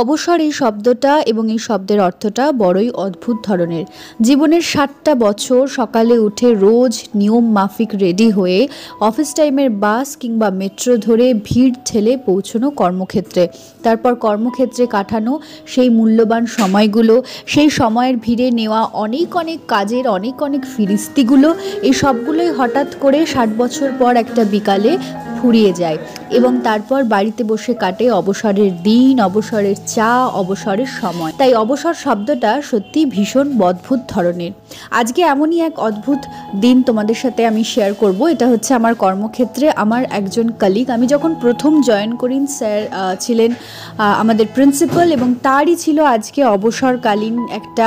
অবসর এই শব্দটা এবং এই শব্দের অর্থটা বড়ই অদ্ভুত ধরনের। জীবনের 60টা বছর সকালে উঠে রোজ নিয়ম মাফিক রেডি হয়ে অফিস টাইমের বাস কিংবা মেট্রো ধরে ভিড় ঠেলে পৌঁছানো কর্মক্ষেত্রে, তারপর কর্মক্ষেত্রে কাটানো সেই মূল্যবান সময়গুলো, সেই সময়ের ভিড়ে নেওয়া অনেক অনেক কাজের অনেক ফিরিস্তিগুলো, এই সবগুলোই হঠাৎ করে 60 বছর পর একটা বিকালে ফুরিয়ে যায় এবং তারপর বাড়িতে বসে কাটে অবসরের দিন, অবসরের চা, অবসরের সময়। তাই অবসর শব্দটা সত্যি ভীষণ অদ্ভুত ধরনের। আজকে এমনই এক অদ্ভুত দিন তোমাদের সাথে আমি শেয়ার করব। এটা হচ্ছে আমার কর্মক্ষেত্রে আমার একজন কলিগ। আমি যখন প্রথম জয়েন করি, স্যার ছিলেন আমাদের প্রিন্সিপাল এবং তারই ছিল আজকে অবসরকালীন একটা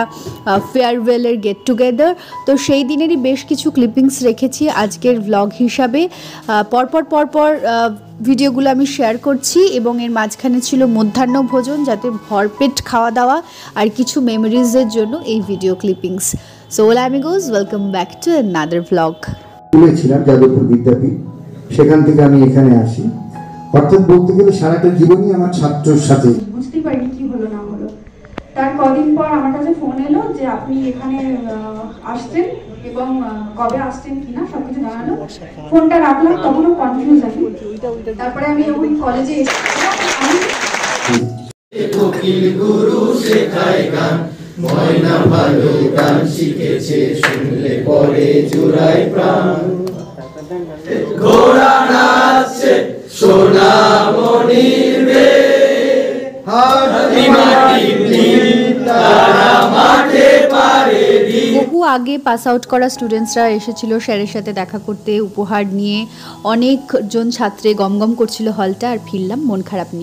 ফেয়ারওয়েলের গেট টুগেদার। তো সেই দিনেরই বেশ কিছু ক্লিপিংস রেখেছি আজকের ভ্লগ হিসাবে। পরপর ভিডিওগুলো আমি শেয়ার করছি এবং এর মাঝখানে ছিল মধ্যাহ্ন ভোজন, যাতে ভরপেট খাওয়া দাওয়া আর কিছু মেমোরিজের জন্য এই video clippings. So hola amigos, welcome back to another vlog. ছিলাম যাদবপুর বিদ্যাপীঠ, সেখান থেকে আমি এখানে আসি। অর্থাৎ বলতে গেলে সারাটা জীবনই আমার ছাত্রর সাথে। বুঝতেই পারিনি কি হলো না হলো। তার কদিন পর আমার কাছে ফোন এলো যে আপনি এখানে আসছেন এবং কবে আসছেন কিনা সবকিছু জানালো। ফোনটা রাখলাম, তখনও কনফিউজ আছি। তারপরে আমি যখন কলেজে গুরু শেখায় গান, ময়না ভালো গান শিখেছে, শুনলে পরে জুড়াই প্রাণ। ঘোড়া নাচছে সোনা মনির রে, বহু আগে পাস আউট করা স্টুডেন্টসরা এসেছিল স্যারের সাথে দেখা করতে উপহার নিয়ে। অনেকজন ছাত্রে গমগম করছিল হলটা, আর ফিরলাম মন খারাপ নিয়ে।